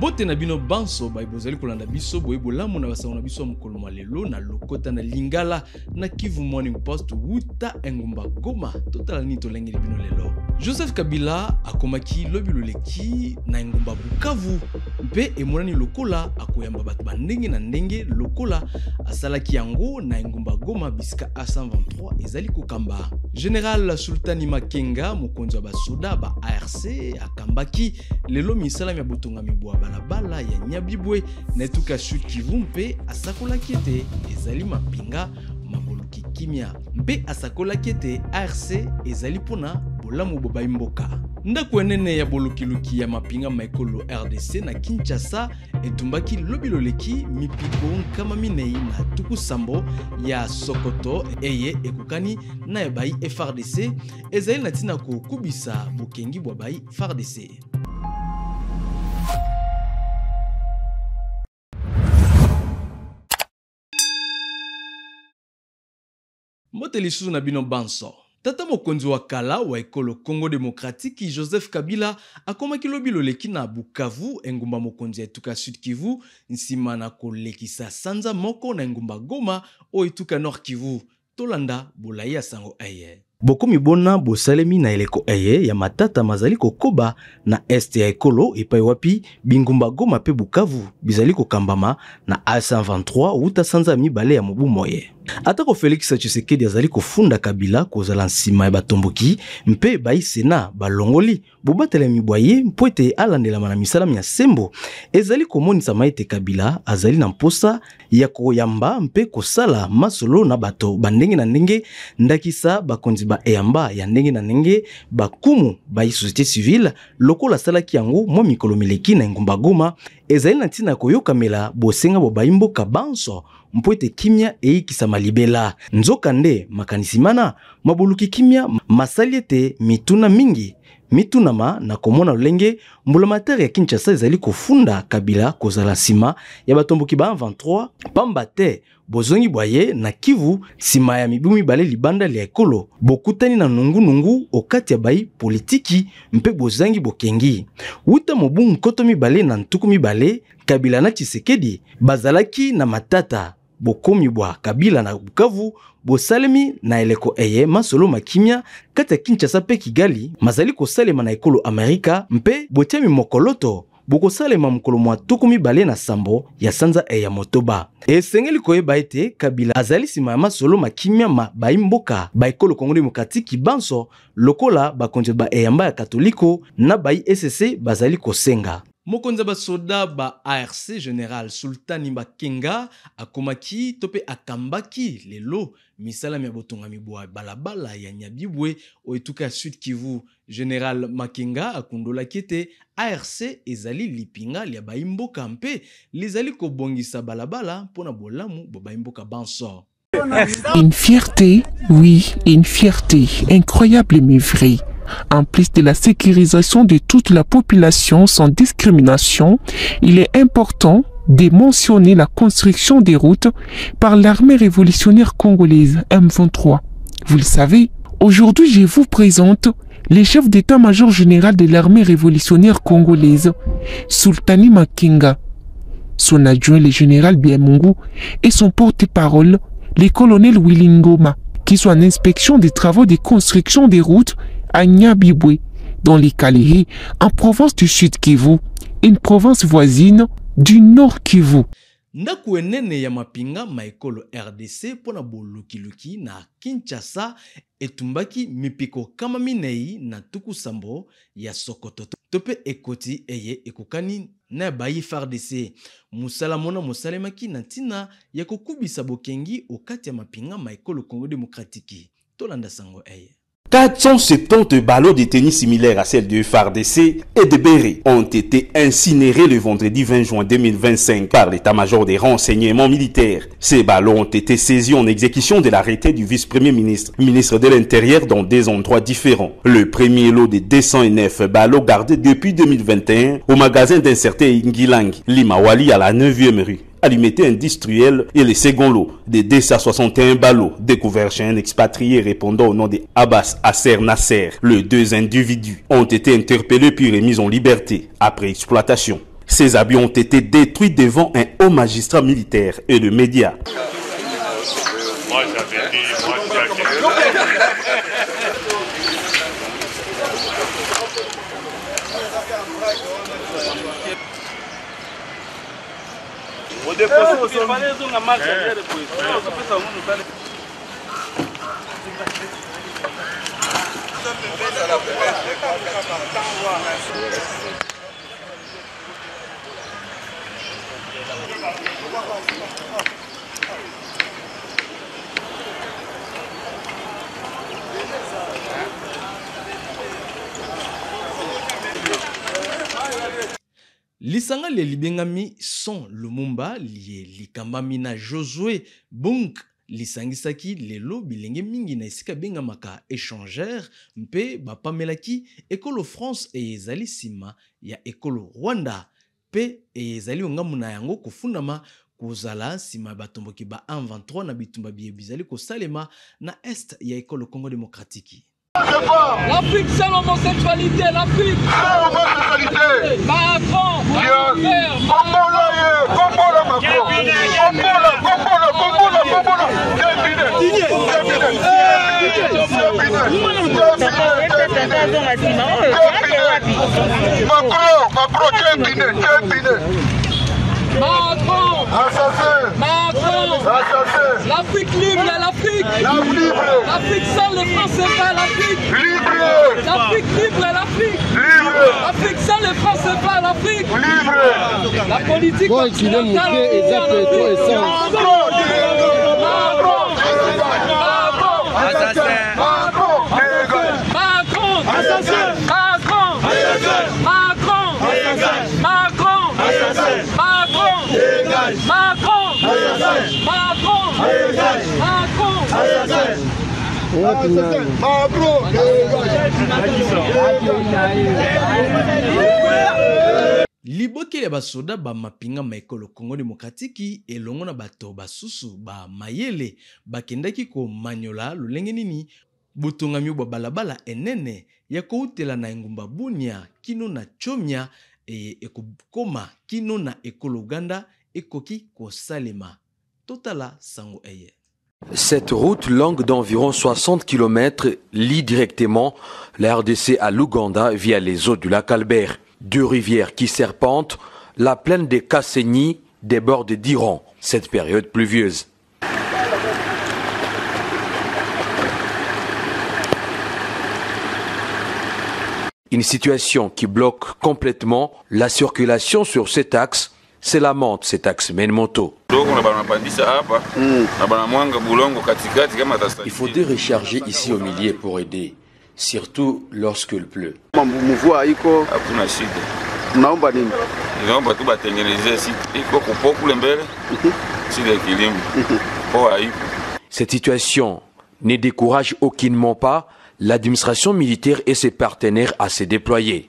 Mbote na bino banso baibozali kolanda biso boyebolamu na basango na biso mokolo lelo na lokota na Lingala na Kivu Morning Post wuta engumba Goma totala ni tolengeli bino lelo. Joseph Kabila akomaki lobi loleki na engumba Bukavu mpe emonani lokola akoyamba bato bandenge na ndenge lokola asalaki yango na engumba Goma bisika A123 ezali kokamba. General Sultani Makenga mokonzi wa basoda ba ARC akambaki lelo misala ya botonga mibwa balabala ya Nyabibwe na etuka Sud Kivu mpe asakolaki ete ezali mapinga maboluki kimia mpe asakolaki ete ARC ezali pona bolamu bobai mboka. Ndako enene ya bolukiluki ya mapinga maekolo RDC na Kinshasa etumbaki lobi loleki mipiko nkama minei na tuku sambo ya Sokoto eye ekukani na ebai FRDC ezali na tina kokubisa bokengi bwa bai FRDC. Moteli suzu na bino banso. Tata mokonzi wa kala wa ekolo Congo Démocratique Joseph Kabila akomaki lobi loleki na Bukavu engumba mokonzi etuka Sud Kivu nsima na kolekisa sanza moko na engumba Goma o etuka Nord Kivu tolanda bolai ya sango aye. Bokomi bona bosalemi na eleko eye ya matata mazali kokoba na este ya ekolo epai wapi bingumba Goma pe Bukavu bizali kokambama na A123 wuta sanza mibale ya mobu moye. Atako Félix Tshisekedi azali kofunda Kabila kozala nsima ya batomboki mpe bai sena balongoli bobatela mibwaye mpoete alandela na misala ya sembo ezali komonisa maite Kabila azali na mposa ya koyamba mpe kosala masolo na bato bandenge na ndenge ndakisa bakonzi ba eyamba ya ndenge na ndenge bakumu bai société civile lokola salaki yango mwa mikolo mileki na engumba Goma ezali na ntina koyokamela bosenga bobai mboka banso mpoete kimia eikisa malibela nzoka nde makanisimana maboluki kimia masaliete mituna mingi mitunama na komona lolenge mbulamatari ya Kinshasa ezali kofunda Kabila kozala sima ya batomboki ba 23 pamba te bozongi bwaye na Kivu sima ya mibumi bale libanda ya ekolo bokutani na nungu okati ya bai politiki mpe bozangi bokengi wuta mobu nkoto mibale na ntuku mibale Kabila na Tshisekedi bazalaki na matata bokomi bwa Kabila na Bukavu bosalemi na eleko eye masolo makimia kati ya Kinshasa pe Kigali mazali kosalema na ekolo Amerika mpe botiami mokoloto bokosalema mokolo mwa tuku mibale na sambo ya sanza ya motoba. Esengeli koyeba ete Kabila azali sima ya masolo makimia bai mboka ba ekolo Congo Démocratique banso lokola bakonzi ba eyamba ya katoliko na bai SSC bazali kosenga. Mokonza basoda ba ARC General Sultani Makenga akomaki tope akambaki lelo misala ya botonga mibwa balabala ya Nyabibwe o etuka Sud Kivu. General Makenga akundola kete ARC ezali lipinga lia baimboka mpe lizali kobongisa balabala pona bolamu bo baimboka banso. Une fierté, oui, une fierté incroyable mais vraie. En plus de la sécurisation de toute la population sans discrimination, il est important de mentionner la construction des routes par l'armée révolutionnaire congolaise M23. Vous le savez, aujourd'hui je vous présente le chef d'état-major général de l'armée révolutionnaire congolaise, Sultani Makenga, son adjoint le général Biamungu et son porte-parole, le colonel Willy Ngoma, qui sont en inspection des travaux de construction des routes à Nyabibwe, dans les Kalehe, en province du Sud Kivu, une province voisine du Nord Kivu. Ndaku enene ya mapinga maekolo RDC pona bolukiluki na Kinshasa etumbaki mipiko kama minei na tuku sambo ya Sokoto tope ekoti eye ekukani na bayi FARDC musala mona musalemaki na ntina ya kokubisa bokengi okati ya mapinga maekolo Congo Démocratique tolanda sango eye. 470 ballots de tennis similaires à celles de FARDC et de Béré ont été incinérés le vendredi 20 juin 2025 par l'état-major des renseignements militaires. Ces ballots ont été saisis en exécution de l'arrêté du vice-premier ministre, ministre de l'Intérieur dans des endroits différents. Le premier lot de 209 ballots gardés depuis 2021 au magasin d'un certain Ngilang, Limawali à la 9e rue. Alimité industriel et le second lot de 261 ballots découverts chez un expatrié répondant au nom de Abbas Asser Nasser. Les deux individus ont été interpellés puis remis en liberté après exploitation. Ces habits ont été détruits devant un haut magistrat militaire et de médias. Moi j'avais dit, Lisanga le libengami son Lumumba lié likambami na Josué Bunk lisangisaki lelo bilenge mingi na esika bengamaka échangeur mpe bapamelaki ekolo France et ezali sima ya ekolo Rwanda pe ezali ongamu na yango kofundama kozala sima batomboki ba 123 na bitumba bizali kosalema na est ya ekolo Congo démocratique. L'Afrique, c'est l'homosexualité, l'Afrique. C'est l'homosexualité. Macron, Macron, l'Afrique libre, l'Afrique. L'Afrique sans le franc CFA, l'Afrique. L'Afrique libre, l'Afrique. L'Afrique sans le franc CFA, l'Afrique. La politique occidentale. Libokele basoda ba mapinga maekolo Congo démocratique elongo na bato basusu ba mayele bakendaki ko manyola lolenge nini butungami ba balabala enene ya koutela na engumba Bunia kino na Chomia ekokoma kino na ekolo Uganda ekoki kosalema totala sango eye. Cette route longue d'environ 60 km lie directement la RDC à l'Ouganda via les eaux du lac Albert. Deux rivières qui serpentent, la plaine des Kasenyi déborde d'Iran, cette période pluvieuse. Une situation qui bloque complètement la circulation sur cet axe. C'est la monte, cet axe Menmoto. Il faut dérecharger ici au milieu pour aider, surtout lorsqu'il pleut. Cette situation ne décourage aucunement pas l'administration militaire et ses partenaires à se déployer.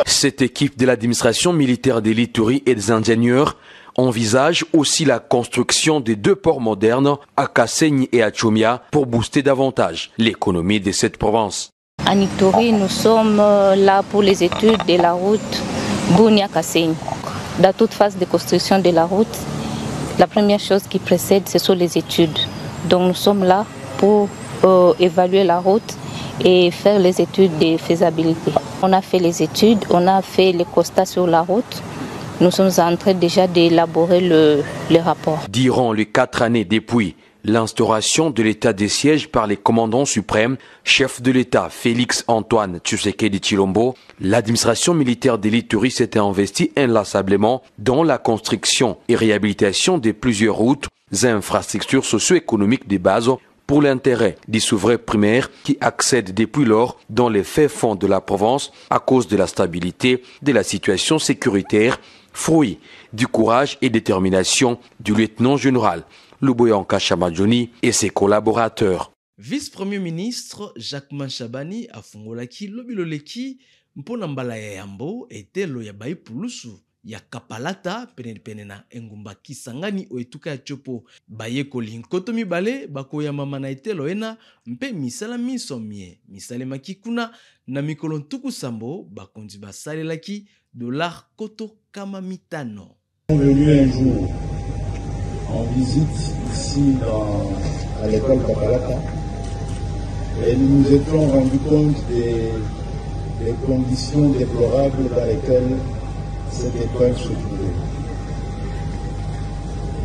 Cette équipe de l'administration militaire de l'Ituri et des ingénieurs envisage aussi la construction de deux ports modernes à Kasenyi et à Chomia pour booster davantage l'économie de cette province. À Ituri, nous sommes là pour les études de la route Bunia-Kasenyi. Dans toute phase de construction de la route, la première chose qui précède, ce sont les études. Donc nous sommes là pour évaluer la route et faire les études de faisabilité. On a fait les études, on a fait les constats sur la route. Nous sommes en train déjà d'élaborer le rapport. Durant les 4 années depuis l'instauration de l'état de siège par les commandants suprêmes, chef de l'État Félix Antoine Tshisekedi Tshilombo, l'administration militaire de l'Ituri s'était investie inlassablement dans la construction et réhabilitation de plusieurs routes et infrastructures socio-économiques de base pour l'intérêt des souverains primaires qui accèdent depuis lors dans les faits fonds de la province à cause de la stabilité de la situation sécuritaire, fruit du courage et détermination du lieutenant-général Luboyanka Chamadjoni et ses collaborateurs. Vice-premier ministre Jacquemain Chabani afungolaki lobiloleki mpona mbala ya yambo etelo ya bai pulusu ya Kapalata pene na engumba Kisangani o etuka ya Chopo. Bayekoli nkoto mibale bakoya mama na etelo ena mpe misala misomie misale makikuna na mikolo ntuku sambo bakonzi basalelaki dollar koto kama mitano. Nous sommes venus un jour en visite ici à l'école Kapalata et nous nous étions rendus compte des conditions déplorables dans lesquelles cette école se trouvait.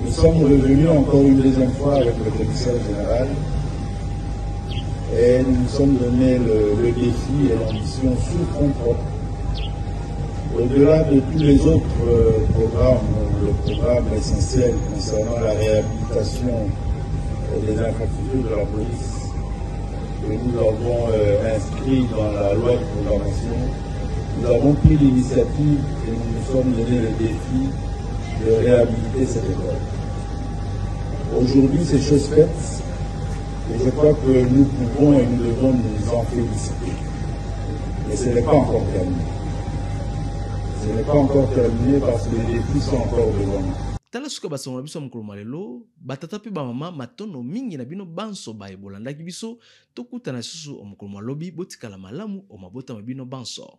Nous sommes revenus encore une deuxième fois avec le commissaire général et nous nous sommes donné le défi et l'ambition sous fonds propres. Au-delà de tous les autres programmes, le programme essentiel concernant la réhabilitation des infrastructures de la police que nous avons inscrit dans la loi de programmation, nous avons pris l'initiative et nous nous sommes donné le défi de réhabiliter cette école. Aujourd'hui, c'est chose faite et je crois que nous pouvons et nous devons nous en féliciter. Mais ce n'est pas encore terminé. Ce n'est pas encore terminé parce que les défis sont encore devant nous. Tala suka basongola biso mokolo malelo batata pe bamama matono mingi na bino banso baye bolandaki biso tokutana susu omokolo malobi botikala malamu o mabota mabino banso.